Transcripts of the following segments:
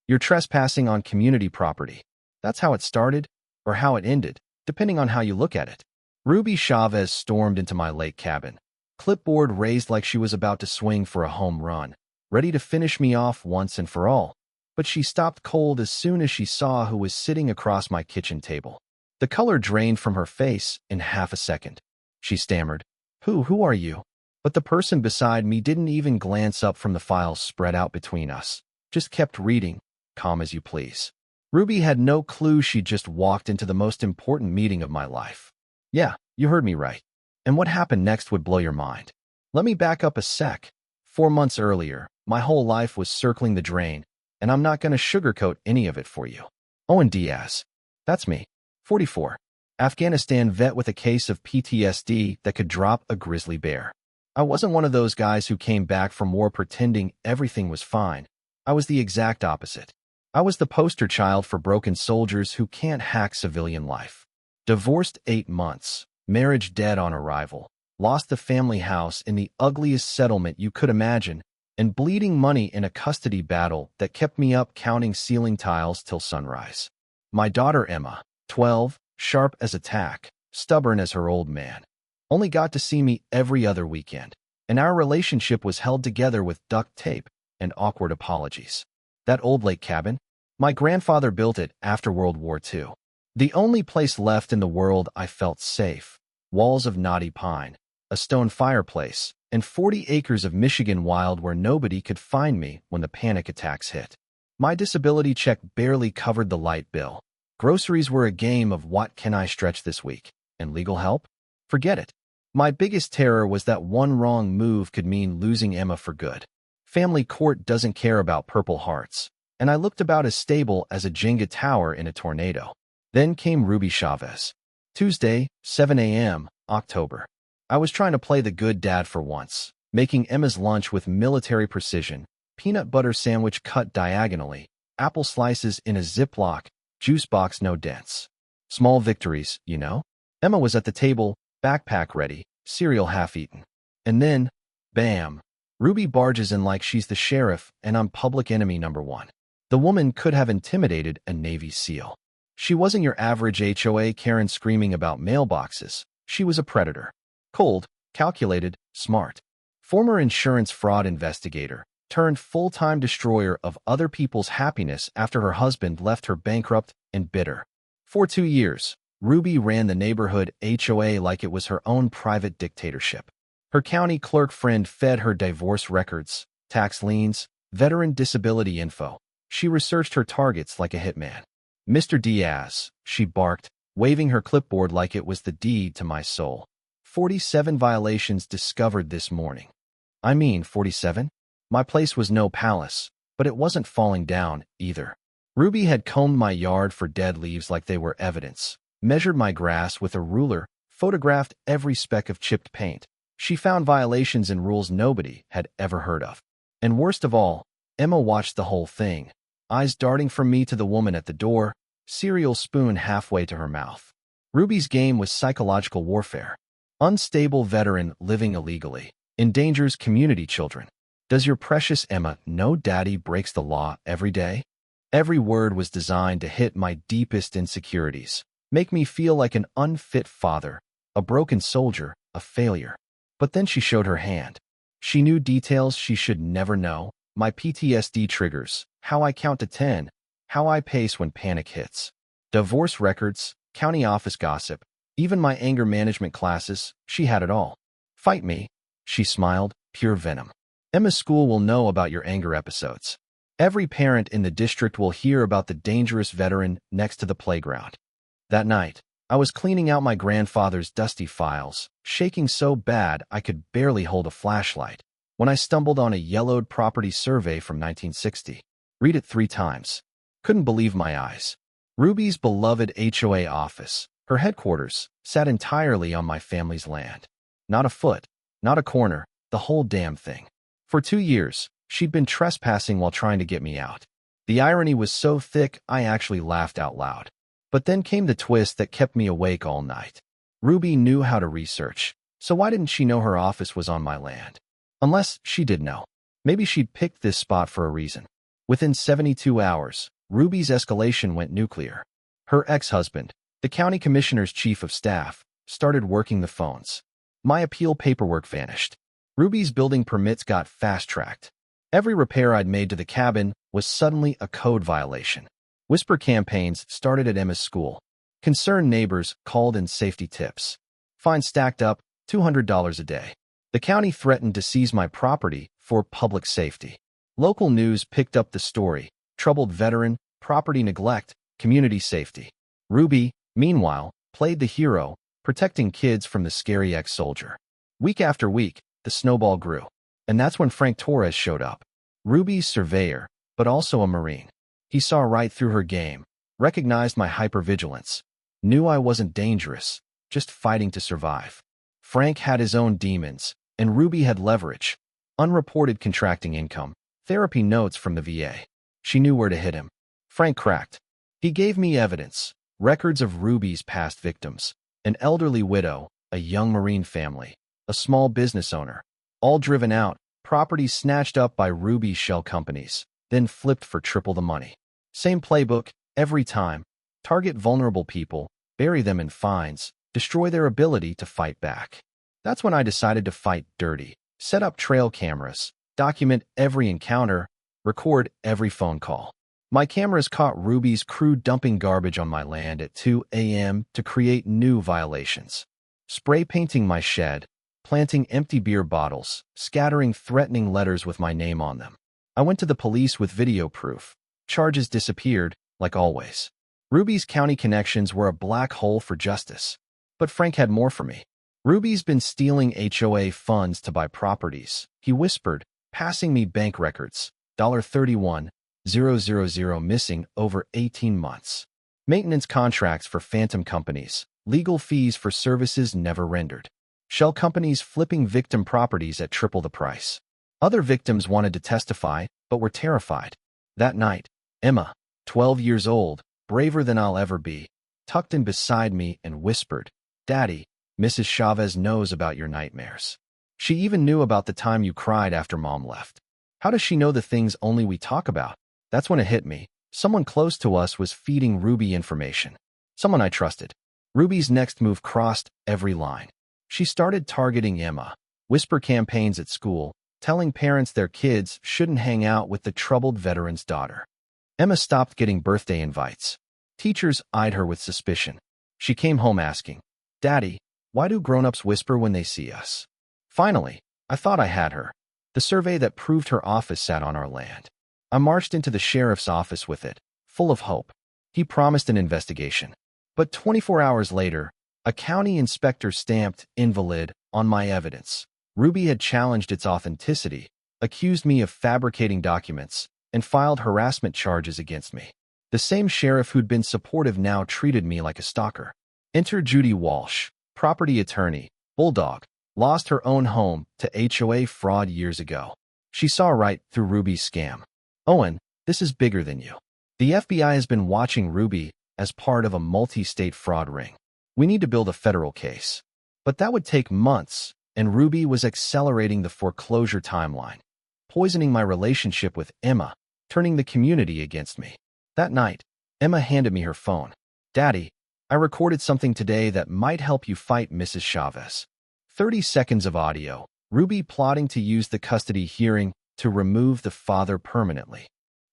You're trespassing on community property. That's how it started, or how it ended, depending on how you look at it. Ruby Chavez stormed into my lake cabin, clipboard raised like she was about to swing for a home run, ready to finish me off once and for all. But she stopped cold as soon as she saw who was sitting across my kitchen table. The color drained from her face in half a second. She stammered, Who are you? But the person beside me didn't even glance up from the files spread out between us, just kept reading, calm as you please. Ruby had no clue she'd just walked into the most important meeting of my life. Yeah, you heard me right. And what happened next would blow your mind. Let me back up a sec. 4 months earlier, my whole life was circling the drain, and I'm not going to sugarcoat any of it for you. Owen Diaz. That's me. 44. Afghanistan vet with a case of PTSD that could drop a grizzly bear. I wasn't one of those guys who came back from war pretending everything was fine. I was the exact opposite. I was the poster child for broken soldiers who can't hack civilian life. Divorced 8 months, marriage dead on arrival, lost the family house in the ugliest settlement you could imagine, and bleeding money in a custody battle that kept me up counting ceiling tiles till sunrise. My daughter Emma, 12, sharp as a tack, stubborn as her old man, only got to see me every other weekend, and our relationship was held together with duct tape and awkward apologies. That old lake cabin? My grandfather built it after World War II. The only place left in the world I felt safe. Walls of knotty pine, a stone fireplace, and 40 acres of Michigan wild where nobody could find me when the panic attacks hit. My disability check barely covered the light bill. Groceries were a game of what can I stretch this week? And legal help? Forget it. My biggest terror was that one wrong move could mean losing Emma for good. Family court doesn't care about Purple Hearts, and I looked about as stable as a Jenga tower in a tornado. Then came Ruby Chavez. Tuesday, 7 a.m., October. I was trying to play the good dad for once, making Emma's lunch with military precision, peanut butter sandwich cut diagonally, apple slices in a Ziploc, juice box no dents. Small victories, you know? Emma was at the table, backpack ready, cereal half-eaten. And then, bam, Ruby barges in like she's the sheriff and I'm public enemy number 1. The woman could have intimidated a Navy SEAL. She wasn't your average HOA Karen screaming about mailboxes. She was a predator. Cold, calculated, smart. Former insurance fraud investigator, turned full-time destroyer of other people's happiness after her husband left her bankrupt and bitter. For 2 years, Ruby ran the neighborhood HOA like it was her own private dictatorship. Her county clerk friend fed her divorce records, tax liens, veteran disability info. She researched her targets like a hitman. Mr. Diaz, she barked, waving her clipboard like it was the deed to my soul. 47 violations discovered this morning. I mean 47? My place was no palace, but it wasn't falling down, either. Ruby had combed my yard for dead leaves like they were evidence, measured my grass with a ruler, photographed every speck of chipped paint. She found violations in rules nobody had ever heard of. And worst of all, Emma watched the whole thing, eyes darting from me to the woman at the door, cereal spoon halfway to her mouth. Ruby's game was psychological warfare. Unstable veteran living illegally, endangers community children. Does your precious Emma know daddy breaks the law every day? Every word was designed to hit my deepest insecurities, make me feel like an unfit father, a broken soldier, a failure. But then she showed her hand. She knew details she should never know, my PTSD triggers, how I count to 10, how I pace when panic hits. Divorce records, county office gossip, even my anger management classes, she had it all. Fight me, she smiled, pure venom. Emma's school will know about your anger episodes. Every parent in the district will hear about the dangerous veteran next to the playground. That night, I was cleaning out my grandfather's dusty files, shaking so bad I could barely hold a flashlight, when I stumbled on a yellowed property survey from 1960. Read it 3 times. Couldn't believe my eyes. Ruby's beloved HOA office, her headquarters, sat entirely on my family's land. Not a foot, not a corner, the whole damn thing. For 2 years, she'd been trespassing while trying to get me out. The irony was so thick I actually laughed out loud. But then came the twist that kept me awake all night. Ruby knew how to research, so why didn't she know her office was on my land? Unless she did know. Maybe she'd picked this spot for a reason. Within 72 hours, Ruby's escalation went nuclear. Her ex-husband, the county commissioner's chief of staff, started working the phones. My appeal paperwork vanished. Ruby's building permits got fast-tracked. Every repair I'd made to the cabin was suddenly a code violation. Whisper campaigns started at Emma's school. Concerned neighbors called in safety tips. Fines stacked up, $200 a day. The county threatened to seize my property for public safety. Local news picked up the story: troubled veteran, property neglect, community safety. Ruby, meanwhile, played the hero, protecting kids from the scary ex-soldier. Week after week, the snowball grew. And that's when Frank Torres showed up. Ruby's surveyor, but also a Marine. He saw right through her game, recognized my hypervigilance, knew I wasn't dangerous, just fighting to survive. Frank had his own demons, and Ruby had leverage. Unreported contracting income, therapy notes from the VA. She knew where to hit him. Frank cracked. He gave me evidence, records of Ruby's past victims, an elderly widow, a young Marine family, a small business owner, all driven out, properties snatched up by Ruby's shell companies, then flipped for triple the money. Same playbook, every time. Target vulnerable people, bury them in fines, destroy their ability to fight back. That's when I decided to fight dirty, set up trail cameras, document every encounter, record every phone call. My cameras caught Ruby's crew dumping garbage on my land at 2 a.m. to create new violations. Spray painting my shed, planting empty beer bottles, scattering threatening letters with my name on them. I went to the police with video proof. Charges disappeared, like always. Ruby's county connections were a black hole for justice. But Frank had more for me. Ruby's been stealing HOA funds to buy properties, he whispered, passing me bank records, $31,000 missing over 18 months. Maintenance contracts for phantom companies, legal fees for services never rendered. Shell companies flipping victim properties at triple the price. Other victims wanted to testify, but were terrified. That night, Emma, 12 years old, braver than I'll ever be, tucked in beside me and whispered, "Daddy, Mrs. Chavez knows about your nightmares. She even knew about the time you cried after Mom left. How does she know the things only we talk about?" That's when it hit me. Someone close to us was feeding Ruby information. Someone I trusted. Ruby's next move crossed every line. She started targeting Emma. Whisper campaigns at school, telling parents their kids shouldn't hang out with the troubled veteran's daughter. Emma stopped getting birthday invites. Teachers eyed her with suspicion. She came home asking, "Daddy, why do grown-ups whisper when they see us?" Finally, I thought I had her. The survey that proved her office sat on our land. I marched into the sheriff's office with it, full of hope. He promised an investigation. But 24 hours later, a county inspector stamped "invalid" on my evidence. Ruby had challenged its authenticity, accused me of fabricating documents, and filed harassment charges against me. The same sheriff who'd been supportive now treated me like a stalker. Enter Judy Walsh, property attorney, bulldog, lost her own home to HOA fraud years ago. She saw right through Ruby's scam. "Owen, this is bigger than you. The FBI has been watching Ruby as part of a multi-state fraud ring. We need to build a federal case." But that would take months, and Ruby was accelerating the foreclosure timeline, poisoning my relationship with Emma, turning the community against me. That night, Emma handed me her phone. "Daddy, I recorded something today that might help you fight Mrs. Chavez." 30 seconds of audio, Ruby plotting to use the custody hearing to remove the father permanently.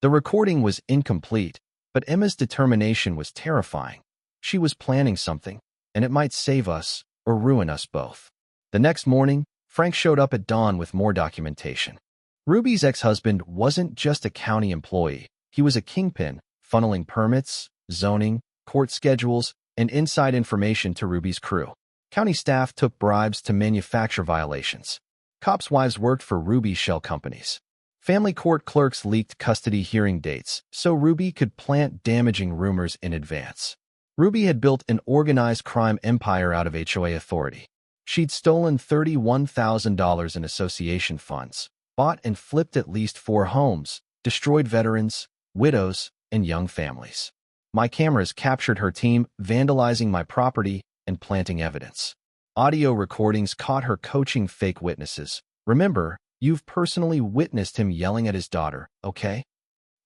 The recording was incomplete, but Emma's determination was terrifying. She was planning something, and it might save us or ruin us both. The next morning, Frank showed up at dawn with more documentation. Ruby's ex-husband wasn't just a county employee. He was a kingpin, funneling permits, zoning, court schedules, and inside information to Ruby's crew. County staff took bribes to manufacture violations. Cops' wives worked for Ruby's shell companies. Family court clerks leaked custody hearing dates so Ruby could plant damaging rumors in advance. Ruby had built an organized crime empire out of HOA authority. She'd stolen $31,000 in association funds, bought and flipped at least 4 homes, destroyed veterans, widows, and young families. My cameras captured her team vandalizing my property and planting evidence. Audio recordings caught her coaching fake witnesses. "Remember, you've personally witnessed him yelling at his daughter, okay?"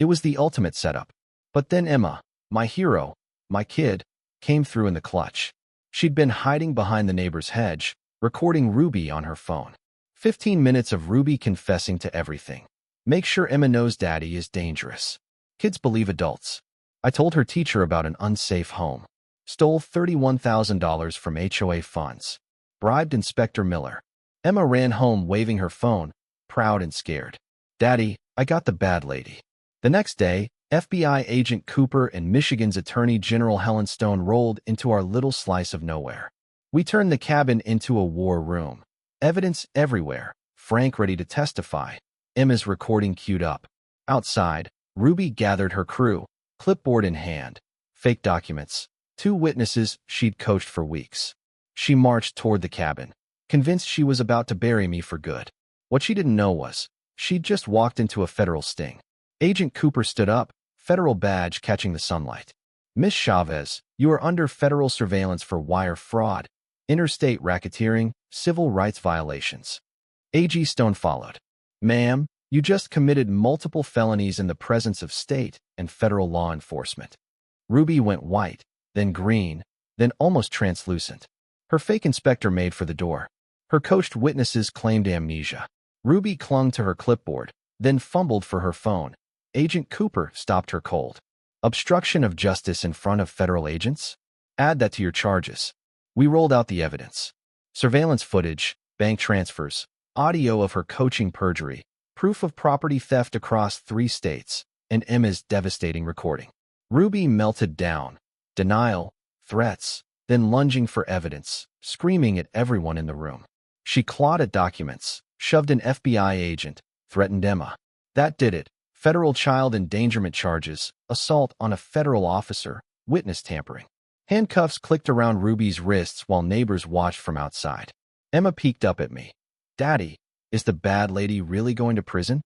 It was the ultimate setup. But then Emma, my hero, my kid, came through in the clutch. She'd been hiding behind the neighbor's hedge, recording Ruby on her phone. 15 minutes of Ruby confessing to everything. Make sure Emma knows Daddy is dangerous. Kids believe adults. I told her teacher about an unsafe home. Stole $31,000 from HOA funds. Bribed Inspector Miller. Emma ran home waving her phone, proud and scared. Daddy, I got the bad lady. The next day, FBI agent Cooper and Michigan's Attorney General Helen Stone rolled into our little slice of nowhere. We turned the cabin into a war room. Evidence everywhere. Frank ready to testify. Emma's recording queued up. Outside, Ruby gathered her crew, clipboard in hand. Fake documents. 2 witnesses she'd coached for weeks. She marched toward the cabin, convinced she was about to bury me for good. What she didn't know was, she'd just walked into a federal sting. Agent Cooper stood up, federal badge catching the sunlight. Miss Chavez, you are under federal surveillance for wire fraud, interstate racketeering, civil rights violations. AG Stone followed. Ma'am, you just committed multiple felonies in the presence of state and federal law enforcement. Ruby went white, then green, then almost translucent. Her fake inspector made for the door. Her coached witnesses claimed amnesia. Ruby clung to her clipboard, then fumbled for her phone. Agent Cooper stopped her cold. Obstruction of justice in front of federal agents? Add that to your charges. We rolled out the evidence. Surveillance footage, bank transfers, audio of her coaching perjury, proof of property theft across 3 states, and Emma's devastating recording. Ruby melted down. Denial, threats, then lunging for evidence, screaming at everyone in the room. She clawed at documents, shoved an FBI agent, threatened Emma. That did it. Federal child endangerment charges, assault on a federal officer, witness tampering. Handcuffs clicked around Ruby's wrists while neighbors watched from outside. Emma peeked up at me. Daddy, is the bad lady really going to prison?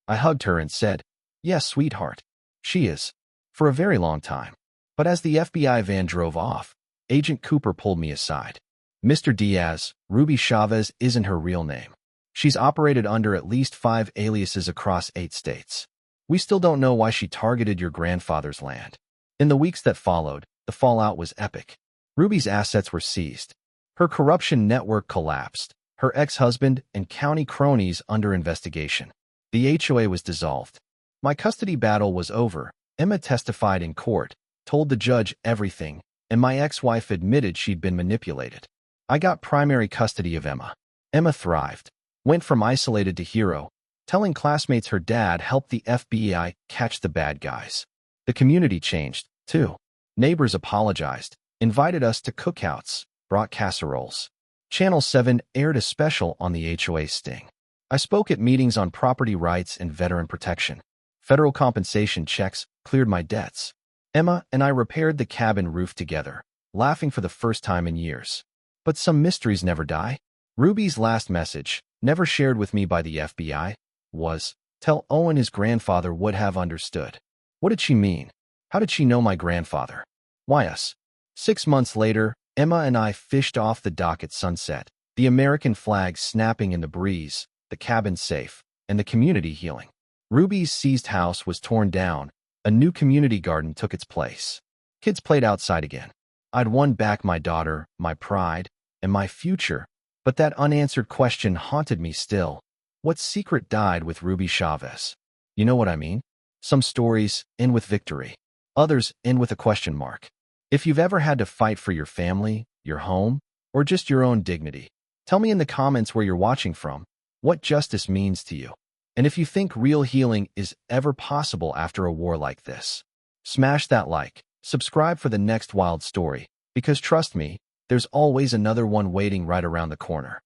I hugged her and said, yes, sweetheart. She is. For a very long time. But as the FBI van drove off, Agent Cooper pulled me aside. Mr. Diaz, Ruby Chavez isn't her real name. She's operated under at least 5 aliases across 8 states. We still don't know why she targeted your grandfather's land. In the weeks that followed, the fallout was epic. Ruby's assets were seized. Her corruption network collapsed. Her ex-husband and county cronies under investigation. The HOA was dissolved. My custody battle was over. Emma testified in court, told the judge everything, and my ex-wife admitted she'd been manipulated. I got primary custody of Emma. Emma thrived, went from isolated to hero, telling classmates her dad helped the FBI catch the bad guys. The community changed, too. Neighbors apologized, invited us to cookouts, brought casseroles. Channel 7 aired a special on the HOA sting. I spoke at meetings on property rights and veteran protection. Federal compensation checks cleared my debts. Emma and I repaired the cabin roof together, laughing for the first time in years. But some mysteries never die. Ruby's last message, never shared with me by the FBI, was, tell Owen his grandfather would have understood. What did she mean? How did she know my grandfather? Why us? 6 months later, Emma and I fished off the dock at sunset, the American flag snapping in the breeze, the cabin safe, and the community healing. Ruby's seized house was torn down. A new community garden took its place. Kids played outside again. I'd won back my daughter, my pride, and my future, but that unanswered question haunted me still. What secret died with Ruby Chavez? You know what I mean? Some stories end with victory. Others end with a question mark. If you've ever had to fight for your family, your home, or just your own dignity, tell me in the comments where you're watching from what justice means to you. And if you think real healing is ever possible after a war like this, smash that like, subscribe for the next wild story, because trust me, there's always another one waiting right around the corner.